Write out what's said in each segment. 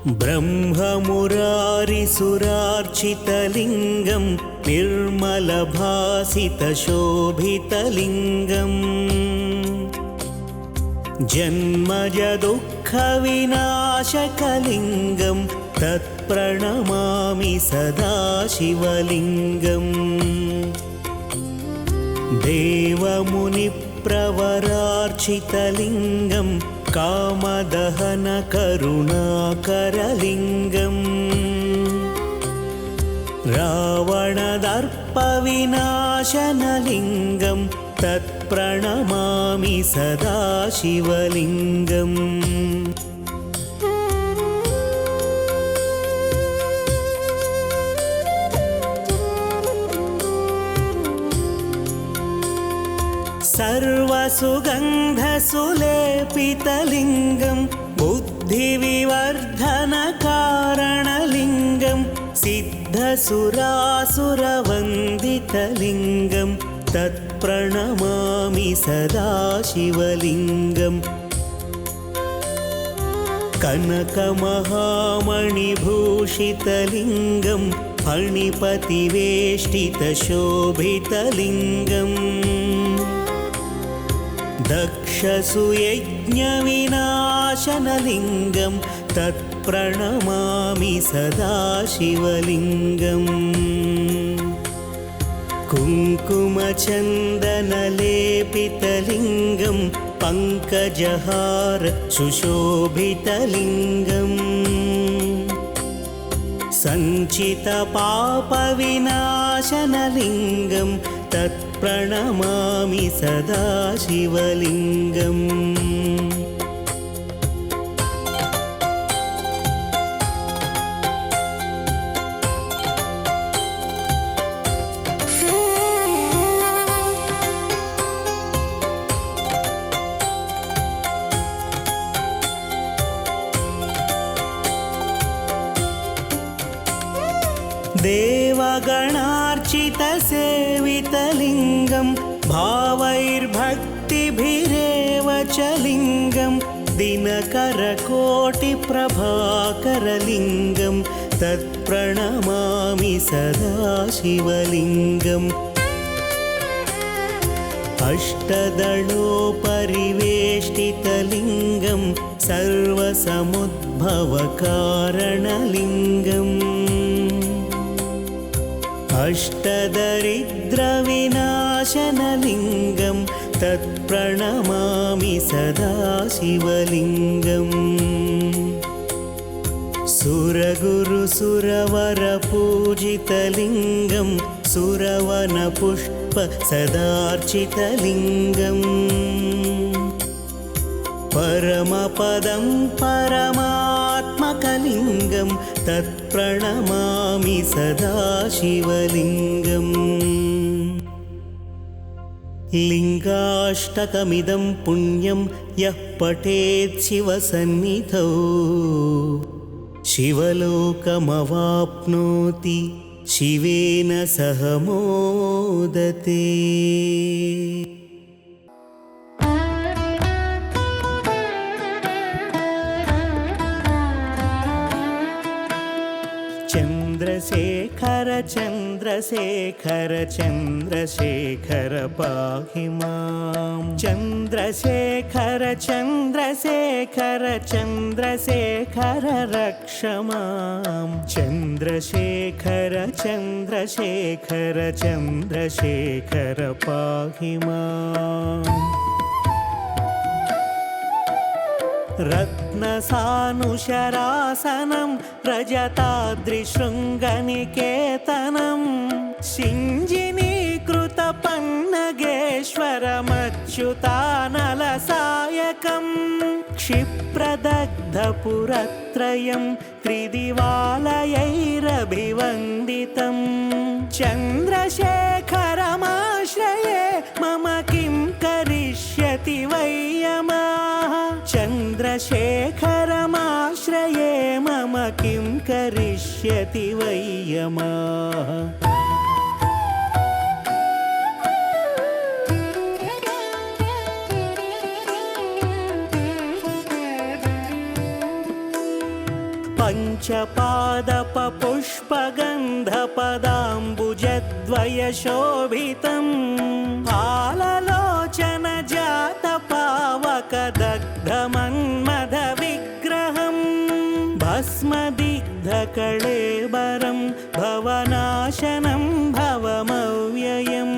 ब्रह्ममुरारिसुरार्चितलिङ्गं निर्मलभासितशोभितलिङ्गम् जन्मजदुःखविनाशकलिङ्गं तत्प्रणमामि सदा शिवलिङ्गम् देवमुनिप्रवरार्चितलिङ्गं कामदहनकरुणाकरलिङ्गम् रावणदर्पविनाशनलिङ्गं तत्प्रणमामि सदा शिवलिङ्गम् सर्वसुगन्धसुलेपितलिङ्गं बुद्धिविवर्धनकारणलिङ्गं सिद्धसुरासुरवन्दितलिङ्गं तत्प्रणमामि सदा शिवलिङ्गम् कनकमहामणिभूषितलिङ्गं फणिपतिवेष्टितशोभितलिङ्गम् दक्षसुयज्ञविनाशनलिङ्गं तत्प्रणमामि सदा शिवलिङ्गम् कुङ्कुमचन्दनलेपितलिङ्गं पङ्कजहार सुशोभितलिङ्गम् सञ्चितपापविनाशनलिङ्गं तत्प्रणमामि सदा शिवलिङ्गम् देवगणार्चितसेवितलिङ्गं भावैर्भक्तिभिरेव च लिङ्गं दिनकरकोटिप्रभाकरलिङ्गं तत्प्रणमामि सदा शिवलिङ्गम् अष्टदलोपरिवेष्टितलिङ्गं सर्वसमुद्भवकारणलिङ्गम् अष्टदरिद्रविनाशनलिङ्गं तत्प्रणमामि सदा शिवलिङ्गम् सुरगुरुसुरवरपूजितलिङ्गं सुरवनपुष्पसदार्चितलिङ्गम् परमपदं परमात्मकलिङ्गं तत्प्रणमामि सदा शिवलिङ्गम् लिङ्गाष्टकमिदं पुण्यं यः पठेत् शिवसन्निधौ शिवलोकमवाप्नोति शिवेन सह मोदते। चन्द्रशेखर चन्द्रशेखर चन्द्रशेखर पाहि मां चन्द्रशेखर चन्द्रशेखर चन्द्रशेखर रक्ष मां चन्द्रशेखर चन्द्रशेखर चन्द्रशेखर पाहि माम् रत्नसानुशरासनं रजताद्रिशृङ्गनिकेतनं सिञ्जिनीकृतपन्नगेश्वरमच्युतानलसायकं क्षिप्रदग्धपुरत्रयं त्रिदिवालयैरभिवन्दितं चन्द्रशेखरमाश्रये मम किं करिष्यति वै यमः चन्द्रशेखरमाश्रये मम किं करिष्यति वै यमः। पञ्चपादपपुष्पगन्धपदाम्बुजद्वयशोभितं फाललोचनजातपावकदग्धमन्मथविग्रहं भस्मदिग्धकळेबरं भवनाशनं भवमव्ययम्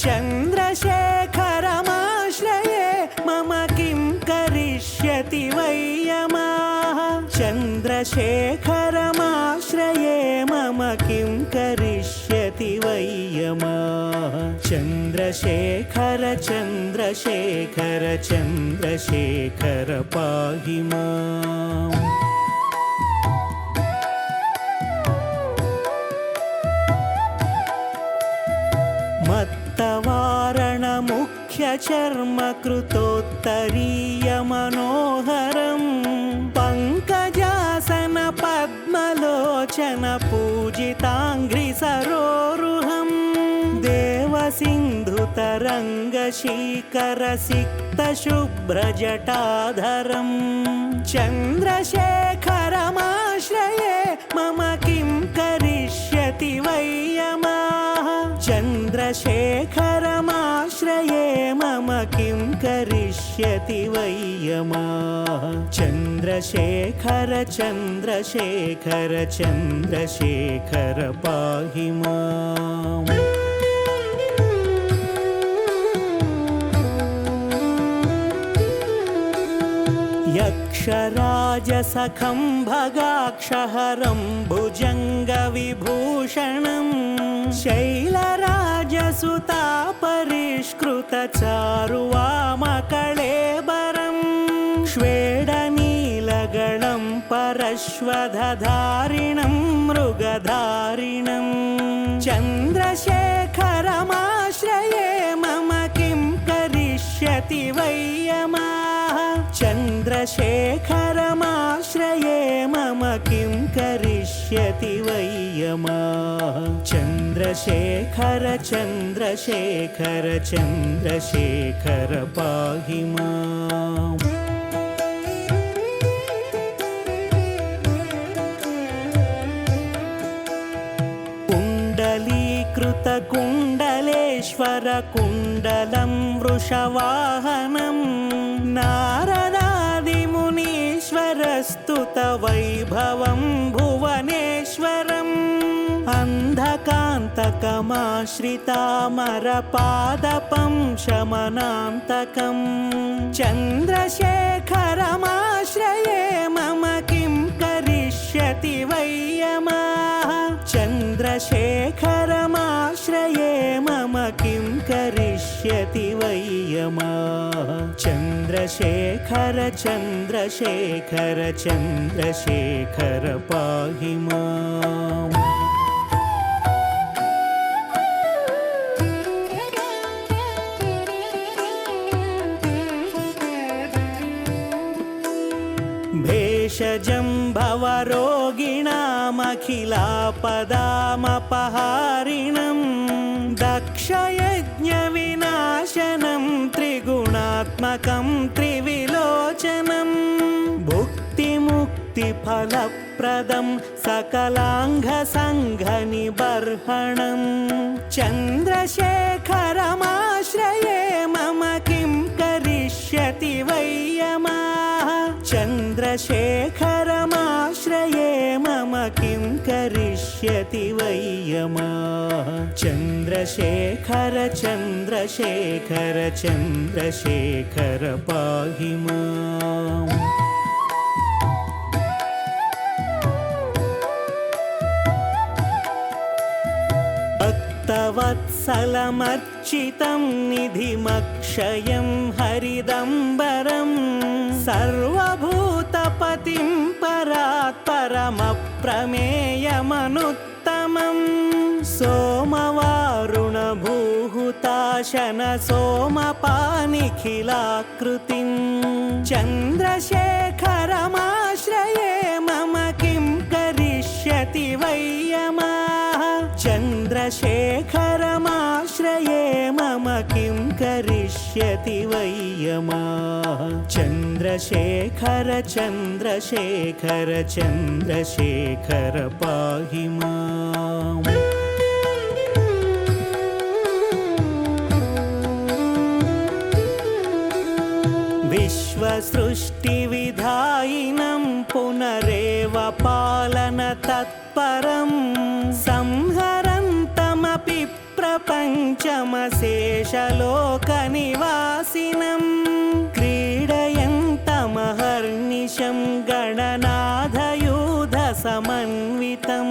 चन्द्रशेखरमाश्रये मम किं करिष्यति वै यमः चन्द्रशेखरमाश्रये मम किं करिष्यति वै यमः चन्द्रशेखर चन्द्रशेखर चन्द्रशेखर पाहि माम् मत्तवारणमुख्यचर्मकृतोत्तरीयमनोहरं पङ्कजासन पद्मलोचन पूजिताङ्घ्रिसरोरुहं देवसिन्धुतरङ्गशीकरसिक्तशुभ्रजटाधरं चन्द्रशेखरमाश्रये मम किं करिष्यति वै यमः चन्द्रशेखरमाश्रये मम किं करिष्यति वै यमः चन्द्रशेखर चन्द्रशेखर चन्द्रशेखर पाहि माम् यक्षराजसखं भगाक्षहरं भुजङ्गविभूषणं शैलराजसुतापरिष्कृतचारुवामकळेबरं श्वेडनीलगणं परश्वधधारिणं मृगधारिणं चन्द्रशेखरमाश्रये मम किं करिष्यति वै यमः चन्द्रशेखरमाश्रये मम किं करिष्यति वै यमः चन्द्रशेखर चन्द्रशेखर चन्द्रशेखर पाहि माम् कुण्डलीकृतकुण्डलेश्वरकुण्डलं वृषवाहनं नारदादिमुनीश्वरस्तुतवैभवं भुवनेश्वरम् अन्धकान्तकमाश्रितामरपादपं शमनान्तकं चन्द्रशेखरमाश्रये मम किं करिष्यति वै यमः चन्द्रशेखरमाश्रये मम किं करिष्यति वै यमः चन्द्रशेखर चन्द्रशेखर चन्द्रशेखर पाहि माम् भेषजं भवरोगिणामखिलापदामपहारिणं दक्षयज्ञविनाशनं त्रिगुणात्मकं त्रिविलोचनं भुक्तिमुक्तिफलप्रदं सकलाङ्गसङ्घनिबर्हणं चन्द्रशेखरमाश्रये मम किं करिष्यति वै यमः चन्द्रशेखरमाश्रये मम किं करिष्यति वै यमः चन्द्रशेखर चन्द्रशेखर चन्द्रशेखर पाहि माम् भक्तवत्सलमर्चितं निधिमक्षयं हरिदम्बरं सर्वभूतपतिं परात्परमप्रमेयमनुत्तमं सोमवारुणभूहुताशन सोमपानिखिलाकृतिं चन्द्रशेखरमाश्रये मम किं करिष्यति वै यमः चन्द्रशेखरमाश्रये मम किं करिष्यति करिष्यति वै यमाः चन्द्रशेखर चन्द्रशेखर चन्द्रशेखर पाहि माम् विश्वसृष्टिविधायिनं पुनरेव पालनतत्परं संहरन्तमपि प्रपञ्चमशेषलोकनिवासिनं क्रीडयन्तमहर्निशं गणनाथयूधसमन्वितं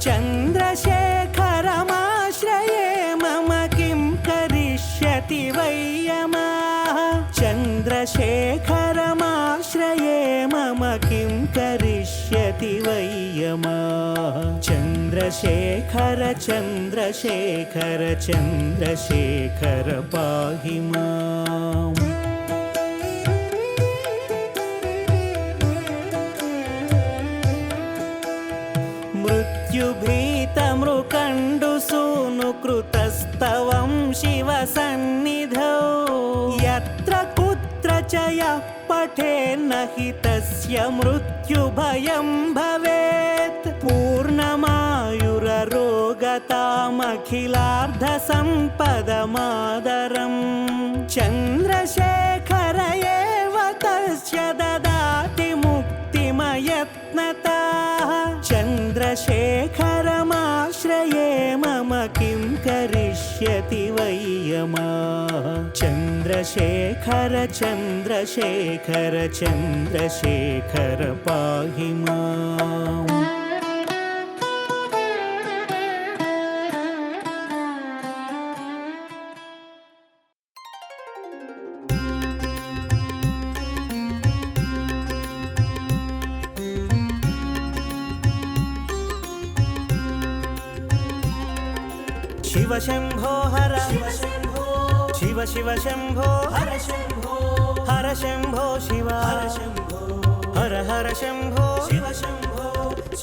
चन्द्रशेखरमाश्रये मम किं करिष्यति वै यमाः चन्द्रशेखरमाश्रये मम किं करिष्यति वै यमाः चन्द्रशेखर चन्द्रशेखर चन्द्रशेखर पाहि माम् मृत्युभीतमृकण्डुसूनुकृतस्तवं शिवसन्निधौ यत्र कुत्र च यः पठेन्न हि तस्य मृत्युभयं भवेत् पूर्णमायुररोगतामखिलार्धसम्पदमादरं चन्द्रशेखर एव तस्य ददाति मुक्तिमयत्नतः चन्द्रशेखरमाश्रये मम किं करिष्यति वै यमाः चन्द्रशेखर चन्द्रशेखर चन्द्रशेखर पाहि माम् शिव शंभो हर शिव शिव शंभो हर शंभो हर शंभो शिव हर हर शंभो शिव शंभो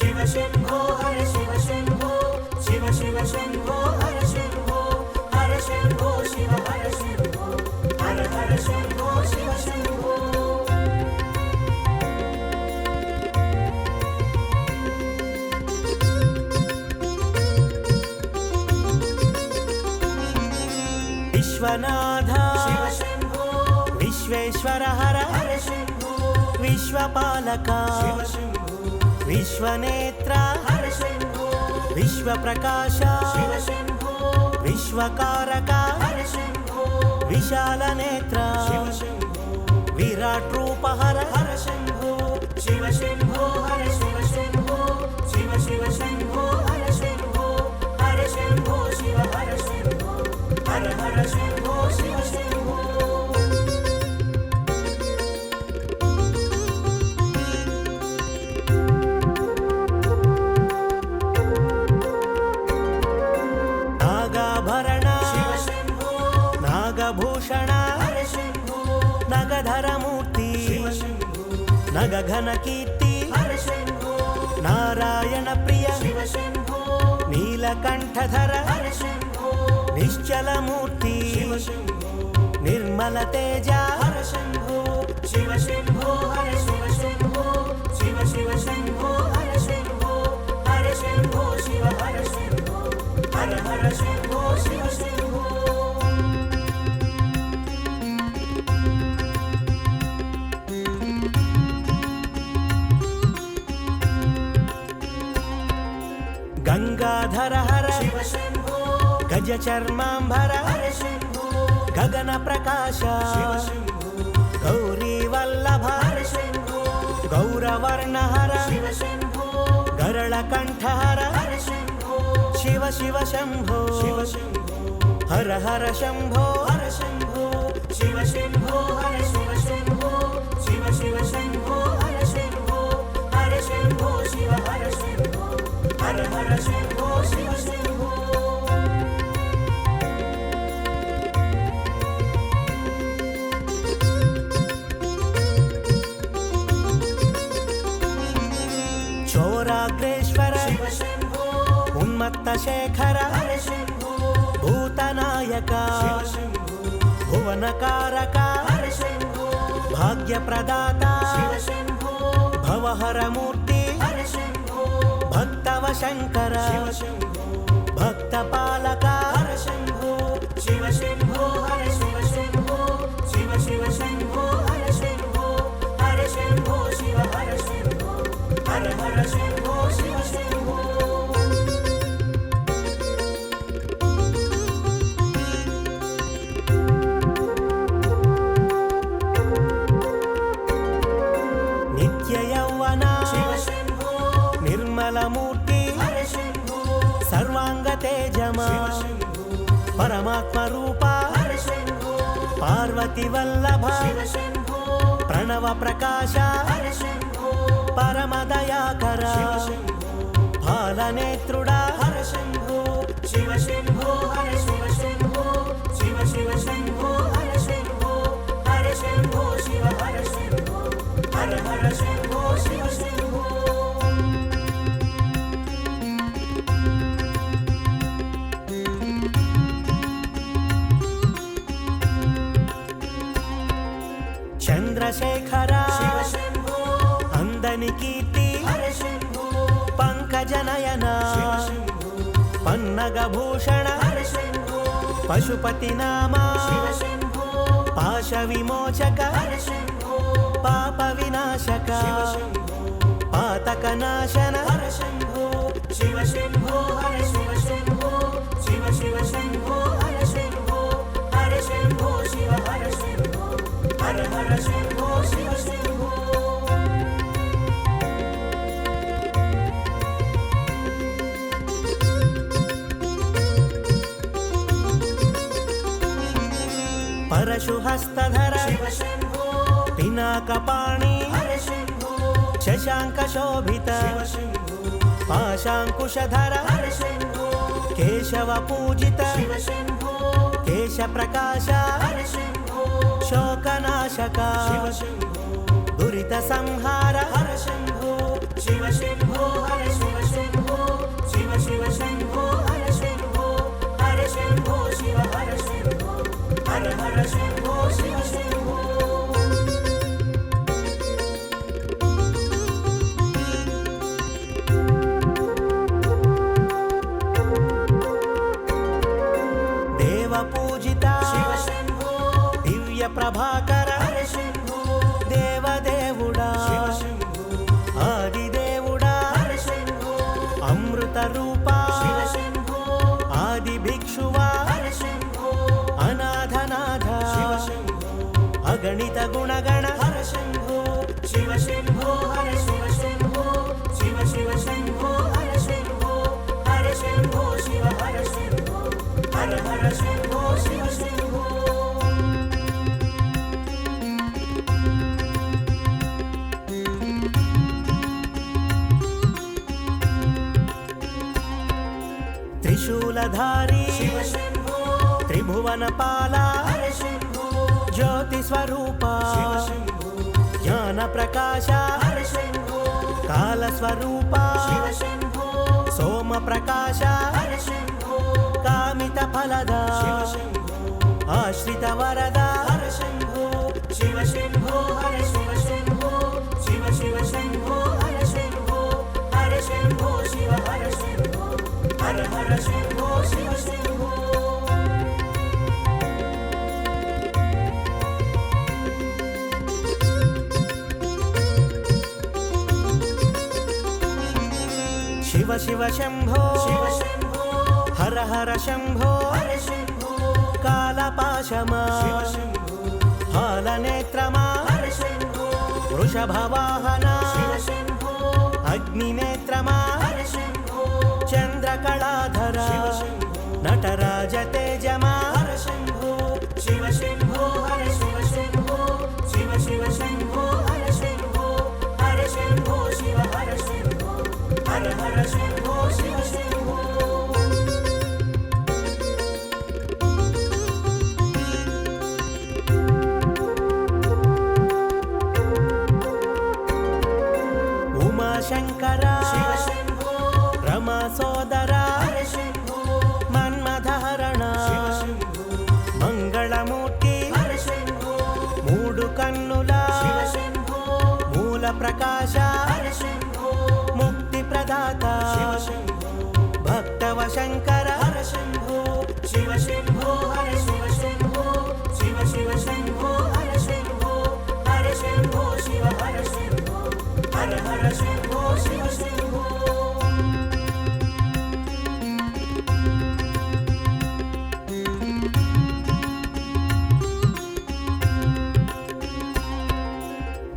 शिव शंभो हर शिव शंभो शिव शिव शंभो हर शंभो हर शंभो शिव हर शंभो हर हर शंभो शिव शंभो विश्वनाथ शिव शंभो विश्वेश्वर हर हर शंभो विश्वपालक शिव शंभो विश्वनेत्र हर शंभो विश्वप्रकाश शिव शंभो विश्वकारक हर शंभो विशालनेत्र शिव शंभो विराट रूप हर हर शंभो शिव शंभो हर शिव शंभो शिव शिव शंभो हर शंभो हर शंभो शिव हर शंभो हर हर शंभो शिव शंभो नागाभरण शिव शंभो नागभूषण हर शंभो नगधरमूर्ति शिव शंभो नगघनकीर्ति हर शंभो नारायण प्रिय शिव शंभो नीलकंठधर हर शंभो निश्चलमूर्ति शिव शंभो निर्मल तेज हर शंभो शिव शंभो हर शिव शंभो शिव शिव शंभो हर शंभो हर शंभो शिव हर शंभो हर हर शंभो शिव शंभो गंगाधर हर शिव शंभो गजचर्मांबर हर शंभो गगन प्रकाश शिव शंभो गौरी वल्लभ हर शंभो गौरवर्ण हर शिव शंभो गरलकंठ हर हर शंभो शिव शिव शंभो शिव शंभो हर हर शंभो हर शंभो शिव शंभो हर शिव शंभो शिव शिव शंभो हर शंभो हर शंभो शिव हर शंभो हर हर शंभो शिव शंभो चोराग्रेश्वर शिव शंभो उन्मत्त शेखर हर शंभो भूतनायक शिव शंभो भुवन भुवनकारक हर शंभो भाग्यप्रदाता शिव शंभो भवहरमूर्ति हर शंभो भक्तव शंकर शिव शंभो भक्तपालक हर शंभो शिव शंभो हर शिव शंभो शिव शिव शंभो हर शंभो शिव हर शंभो हर हर शंभो शिव शंभो नित्य यौवना शिव शंभो निर्मलमूर्ति हर शंभो सर्वांग तेजमा शिव शंभो परमात्म रूपा हर शंभो पार्वती वल्लभ शिव शंभो प्रणव प्रकाश हर शंभो परम दयाकर शिव शंभो फालनेत्रुडा हर शंभो शिव शंभो हर शिव शंभो शिव शिव शंभो हर शंभो शिव हर शंभो हर हर शंभो शिव शंभो चंद्रशेखर शिव शंभो अंदनि कीर्ति हर शंभो पंकजनयन शिव शंभो पन्नगभूषण हर शंभो पशुपति नामा शिव शंभो पाश विमोचक हर शंभो पाप विनाशक शिव शंभो पातक नाशन हर शंभो शिव शंभो हर शिव शंभो शिव शिव शंभो हर शंभो शिव हर शंभो हर हर शंभो शिव शंभो परशुहस्तधर शिव शंभो पिनाकपाणि हर शंभो शशांक शोभित शिव शंभो पाशांकुशधर हर शंभो केशव पूजित शिव शंभो केश प्रकाश हर शंभो शोकनाशक शिव शंभो दुरित संहार हर शंभो शिव शंभो हर शिव शंभो शिव शिव शंभो हर शंभो शिव हर शंभो हर हर शंभो शिव शंभो देव पूजिता शिव शंभो दिव्य प्रभाकर हर शंभो देवदेवुडा शिव शंभो आदिदेवुडा हर शंभो अमृत रूपा शिव शंभो आदि भिक्षुवा हर शंभो अनाथनाथ शिव शंभो अगणित गुणगण हर शंभो शिव शंभो हर शिव शंभो शिव शिव शंभो हर शंभो शिव हर शंभो हर हर शंभो शिव शंभो त्रिशूलधारी शिव शंभो त्रिभुवनपाला हर शंभो ज्योतिस्वरूपा शिव शंभो ज्ञान प्रकाश हर शंभो कालस्वरूपा शिव शंभो सोम प्रकाश हर शंभो कामित फलदा शिव शंभो आश्रित वरदा हर शंभो शिव शंभो हर शिव शंभो शिव शिव शंभो हर शंभो शिव हर शंभो हर हर शंभो शिव शंभो शिव शिव शंभो शिव शंभो हर हर शंभो हर शंभो कालपाशमा शिव शंभो हालनेत्रमा हर शंभो वृषभवाहना शिव शंभो अग्निनेत्रमा हर शंभो चंद्रकलाधर शिव शंभो नटराज तेजमा हर शंभो शिव शंभो हर शिव शंभो शिव शिव शंभो हर शंभो शिव हर शंभो हर हर शंभो शिव शंभो उमाशंकर शिव शंभो रमा सोदर हर शंभो मन्मथहरण शिव शंभो मंगलमूर्ति हर प्रकाश हर शम्भो मुक्ति प्रदाता शिव शम्भो भक्तव शंकर हर शम्भो शिव शम्भो हर शिव शम्भो शिव शिव शम्भो हर शम्भो शिव हर शम्भो हर हर शम्भो शिव शम्भो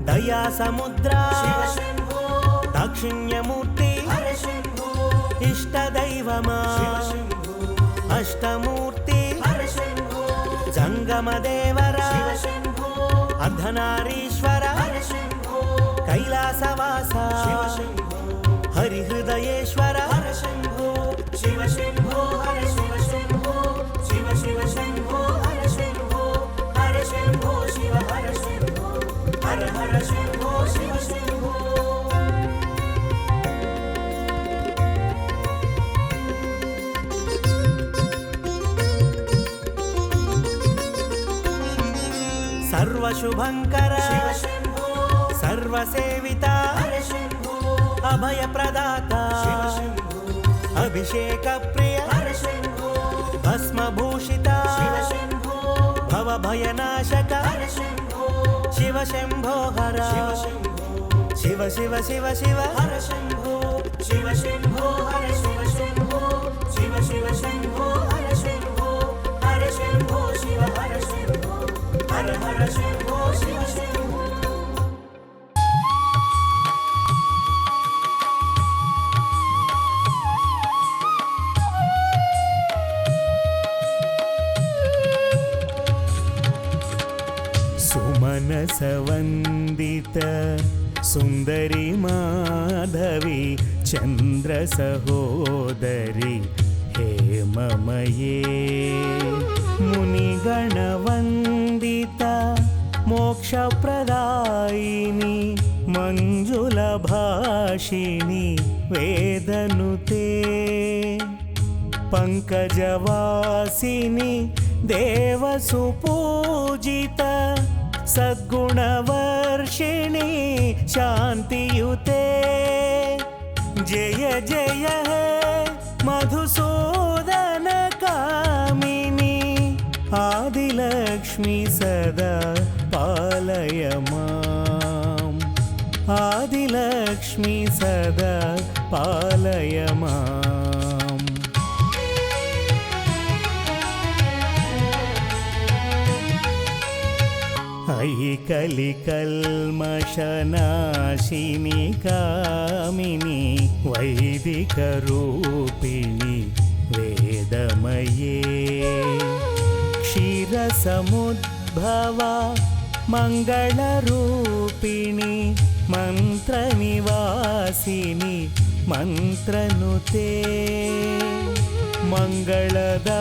दया समुद्रा शिव शम्भो दाक्षिण्यमूर्ति हर शम्भो इष्ट दैवमा शिव शम्भो अष्टमूर्ति हर शम्भो जंगम देवर शिव शम्भो अर्धनारीश्वर हर शम्भो कैलासवास शिव शम्भो हरिहृदयेश्वर हर शम्भो शिव शम्भो हर शिव शम्भो शिव शिव शम्भो हर शम्भो शिव हर शम्भो हर हर शम्भो शिव शम्भो सर्वशुभंकर शिव शम्भो सर्वसेविता हर शम्भो अभयप्रदाता शिव शम्भो अभिषेक प्रिय हर शम्भो भस्मभूषिता शिव शम्भो भवभयनाशक हर शम्भो शिव शंभो हर शिव शम्भो शिव शिव शिव शिव हर शम्भो शिव शम्भो हर शिव शम्भो शिव शिव शम्भो हर शम्भो शिव हर शम्भो हर हर शम्भो शिव शम्भो सुमनसवन्दित सुन्दरी माधवी चन्द्र सहोदरी हेममये मुनिगणवन्दिता मोक्षप्रदायिनी मञ्जुलभाषिणी वेदनुते पंकजवासिनी देवसुपूजिता सद्गुणवर्षिणी शान्तियुते जय जय हे मधुसूदन कामिनी आदिलक्ष्मी सदा पालय माम् आदिलक्ष्मी सदा पालय माम् अयि कलिकल्मषनाशिनी कामिनी वैदिकरूपिणी वेदमये क्षीरसमुद्भवा मङ्गलरूपिणी मन्त्रनिवासिनी मन्त्रनुते मङ्गलदायिनी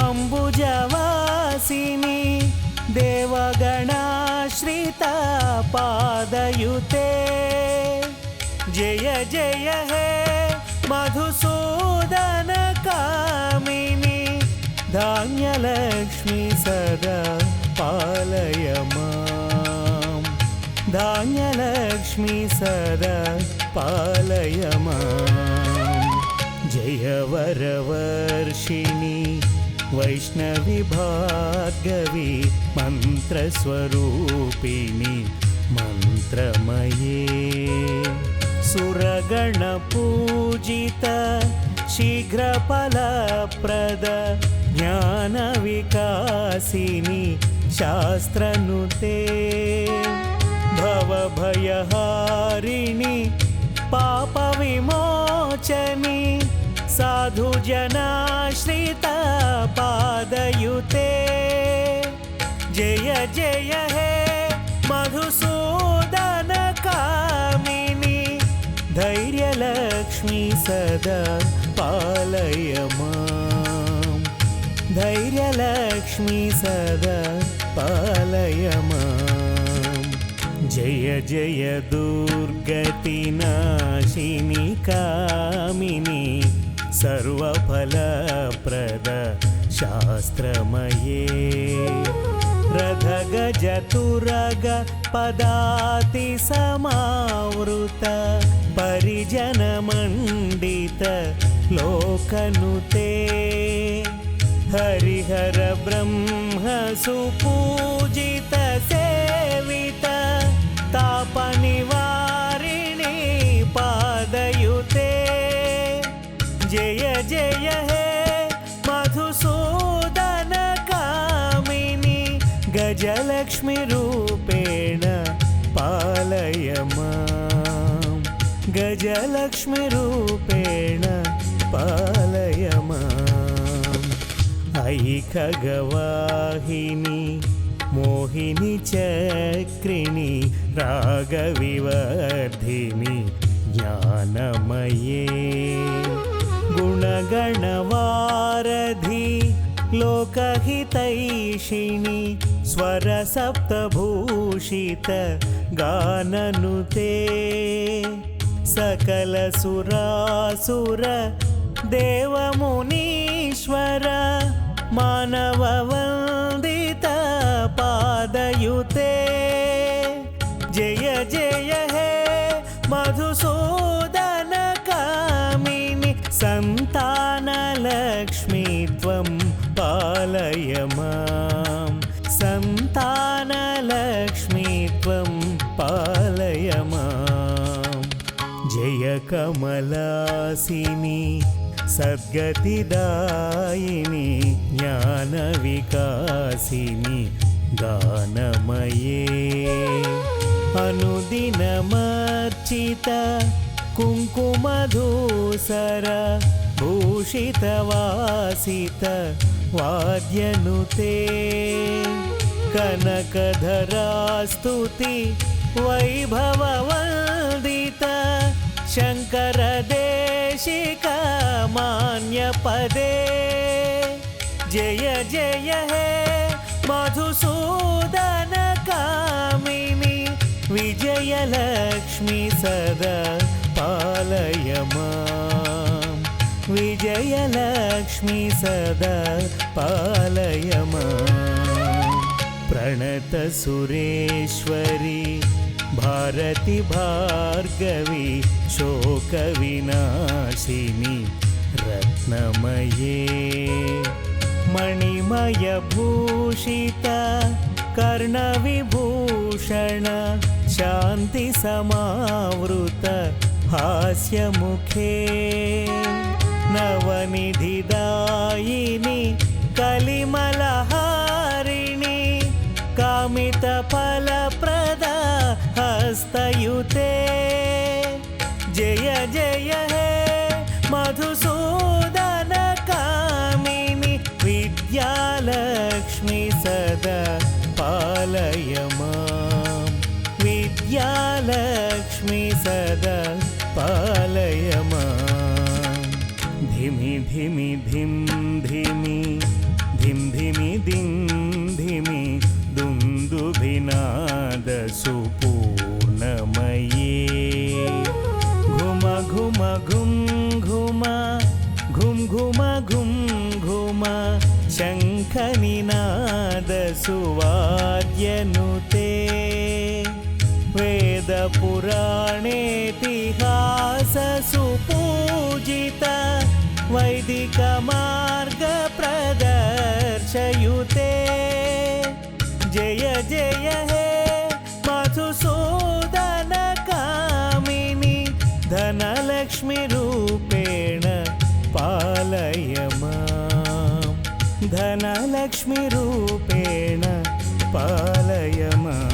अम्बुजवासिनी देवगणाश्रिता पादयुते जय जय हे मधुसूदन कामिनी धान्यलक्ष्मी सदा पालय माम् धान्यलक्ष्मी सदा पालय माम् जय वरवर्षिणी वैष्णवी भार्गवी मन्त्रस्वरूपिणी मन्त्रमये सुरगणपूजिता शीघ्रफलप्रद ज्ञानविकासिनी शास्त्रनुते भवभयहारिणी पापविमोचनी साधुजनाश्रिता पादयुते जय जय हे मधुसूदन कामिनी धैर्यलक्ष्मी सदा पालय माम् धैर्यलक्ष्मी सदा पालय माम् जय जय दुर्गतिनाशिनी कामिनी सर्वफलप्रद शास्त्रमये रथगजतुरग पदाति समावृत परिजनमण्डित लोकनुते हरिहर ब्रह्म सुपूजित सेवित तापनिवारिणि पादयुते जय जय हे मधुसूदन कामिनी गजलक्ष्मी रूपेण पालय मां गजलक्ष्मी रूपेण पालय माम् ऐखगवाहिनी मोहिनी चक्रिणी रागविवर्धिनी ज्ञानमये गुणगणवारधि लोकहितैषिणी स्वरसप्तभूषित गाननुते सकलसुरासुर देवमुनीश्वर मानववन्दित पादयुते जय जय हे मधुसूदन कामिनि सन्तानलक्ष्मी त्वं पालय मां सन्तानलक्ष्मी त्वं पालय मां जय कमलासिनी सद्गतिदायिनी ज्ञानविकासिनी गानमये अनुदिनमर्चित कुङ्कुमधूसर भूषितवासित वाद्यनुते कनकधरास्तुति वैभववन्दित शङ्करदेशिक मान्यपदे जय जय हे मधुसूदन कामिनी विजयलक्ष्मी सदा पालय मां विजयलक्ष्मी सदा पालय मां प्रणतसुरेश्वरी भारती भार्गवी शोकविनाशिनी रत्नमये मणिमयभूषित कर्णविभूषण शान्तिसमावृत हास्यमुखे नवनिधिदायिनी कलिमलहारिणी कामितफलप्रदा हस्तयुते जय जय हे मधुसूदन कामिनि विद्यालक्ष्मी सदा पालय मां विद्यालक्ष्मी सदा पालय मां धिमि धिमि धिं धिमि धिं धिमि दिं धिमि दुन्दुभिनाद सुपूर्णमये घुम घुम घुं घुम घुं घुम घुं घुम शङ्खनिनाद सुवाद्यनुते वेदपुराणेतिहास सुपूजित वैदिकमार्ग प्रदर्शयुते जय जय हे मधुसूदन कामिनि धनलक्ष्मी रूपेण पालय मां धनलक्ष्मी रूपेण पालय मां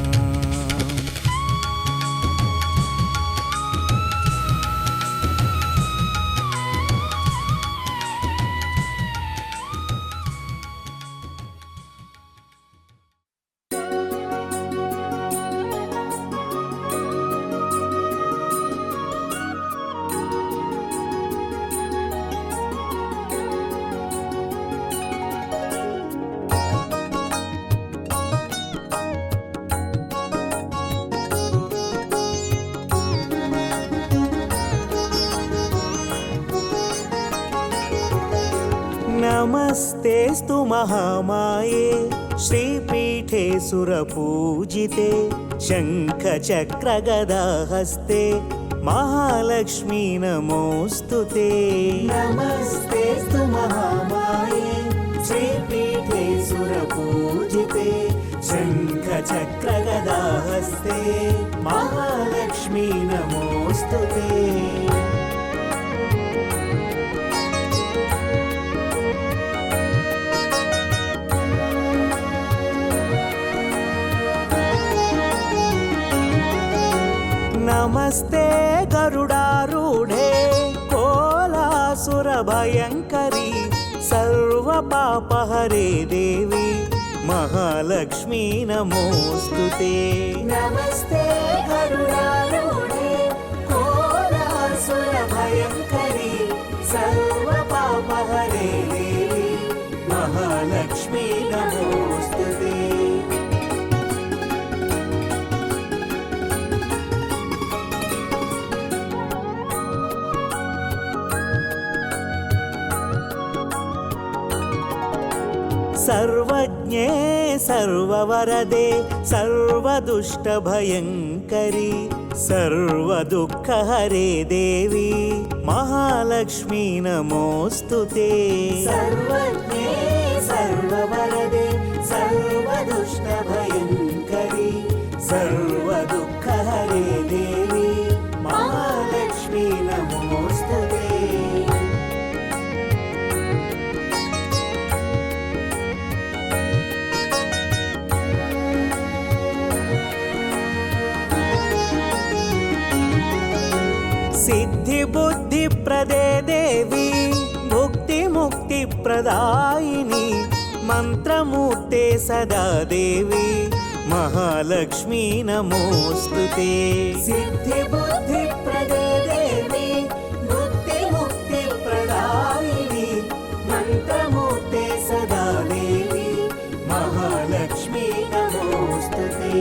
नमस्तेस्तु महामाये श्रीपीठे सुरपूजिते शङ्खचक्रगदाहस्ते महालक्ष्मी नमोऽस्तु ते। नमस्तेऽस्तु महामाये श्रीपीठे सुरपूजिते शङ्खचक्रगदाहस्ते महालक्ष्मी नमोऽस्तु ते। नमस्ते गरुडारूढे कोलासुरभयङ्करी सर्वपापहरे देवी महालक्ष्मी नमोऽस्तु ते। नमस्ते गरुडारूढे कोलासुरभयङ्करी सर्वपापहरे देवी महालक्ष्मी नमोऽस्तु ते। सर्वज्ञे सर्ववरदे सर्वदुष्टभयङ्करी सर्वदुःखहरे देवी महालक्ष्मी नमोऽस्तु ते। सर्वज्ञे सर्ववरदे सर्वदुष्टभयङ्करी सर्वदुःखहरे देवी महालक्ष्मी नमोऽस्तु ते। सिद्धिबुद्धिप्रदे देवी मुक्तिमुक्तिप्रदायिनी मन्त्रमूर्ते सदा देवी महालक्ष्मी नमोऽस्तु ते। सिद्धिबुद्धिप्रदे देवी मुक्तिमुक्तिप्रदायिनी मन्त्रमूर्ते सदा देवी महालक्ष्मी नमोऽस्तु ते।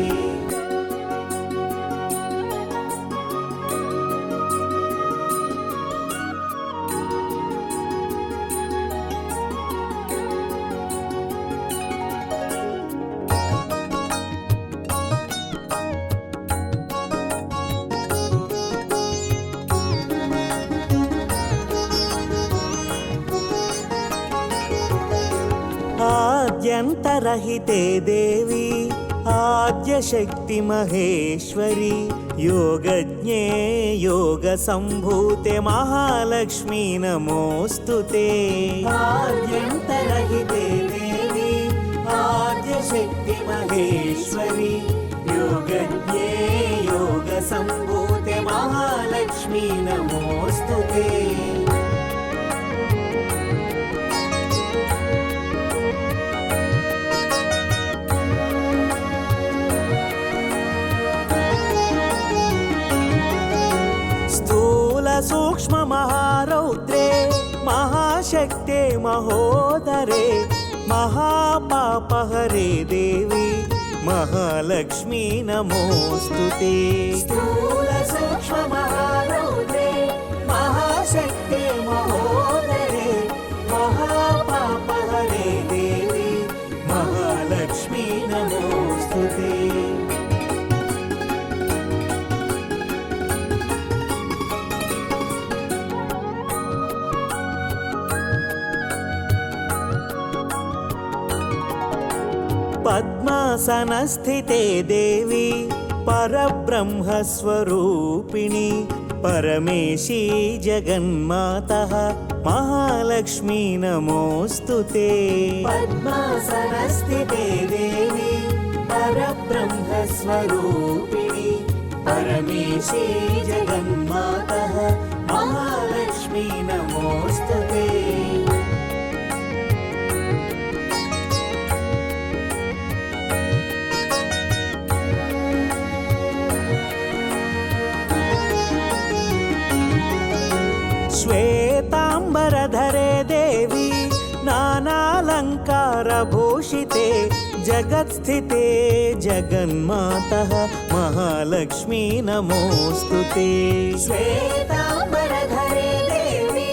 आद्यन्तरहिते देवी आद्यशक्ति महेश्वरी योगज्ञे योगसम्भूते महालक्ष्मी नमोऽस्तु ते। आद्यन्तरहिते देवी आद्यशक्ति महेश्वरी योगज्ञे योगसम्भूते महालक्ष्मी नमोऽस्तु ते। सूक्ष्म महारौद्रे महाशक्ते महोदरे महापापहरे देवी महालक्ष्मी नमोऽस्तु ते। स्थूल सूक्ष्म महारौद्रे महाशक्ते महोदरे महापापहरे देवी महालक्ष्मी नमोऽस्तु ते। पद्मासनस्थिते देवी परब्रह्मस्वरूपिणी परमेशी जगन्मातः महालक्ष्मी नमोऽस्तु ते। पद्मासनस्थिते देवी परब्रह्मस्वरूपिणी परमेशी जगन्मातः महालक्ष्मी नमोऽस्तु ते। श्वेताम्बरधरे देवी नानालङ्कारभूषिते जगत्स्थिते जगन्मातः महालक्ष्मी नमोऽस्तु ते। श्वेताम्बरधरे देवी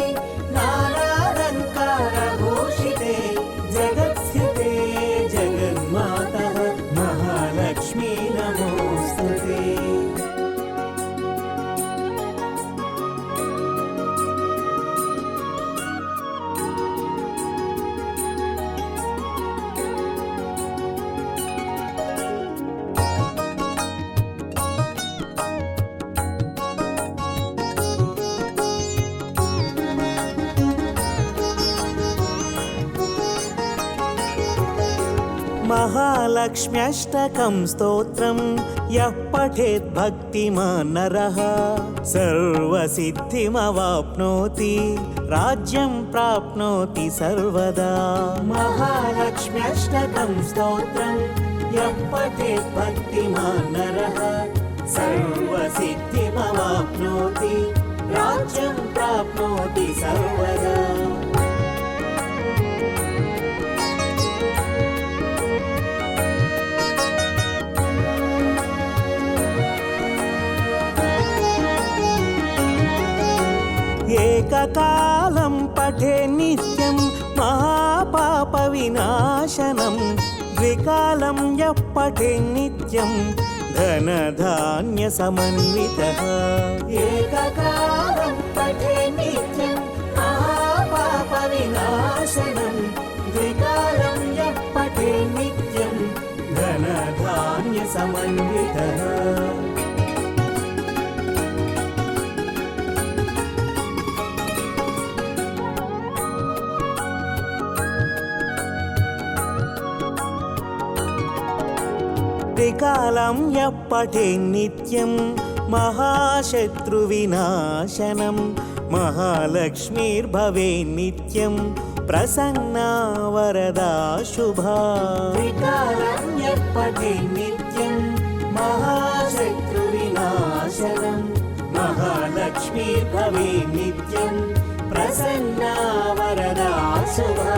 नानालङ्कारभूषिते जगत्स्थिते महालक्ष्म्यष्टकं स्तोत्रं यः पठेत् भक्तिमान् नरः सर्वसिद्धिमवाप्नोति राज्यं प्राप्नोति सर्वदा महालक्ष्म्यष्टकं स्तोत्रं यः पठेत् भक्तिमान् नरः सर्वसिद्धिमवाप्नोति राज्यं प्राप्नोति सर्वदा एककालं पठे नित्यं महापापविनाशनं द्विकालं यः पठे नित्यं धनधान्यसमन्वितः एककालं पठे नित्यं महापापविनाशनं द्विकालं यः पठे नित्यं धनधान्यसमन्वितः त्रिकालं यः पठे नित्यं महाशत्रुविनाशनं महालक्ष्मीर्भवे नित्यं प्रसन्ना वरदा शुभा त्रिकालं यः पठे नित्यं महाशत्रुविनाशनं महालक्ष्मीर्भवे नित्यं प्रसन्ना वरदा शुभा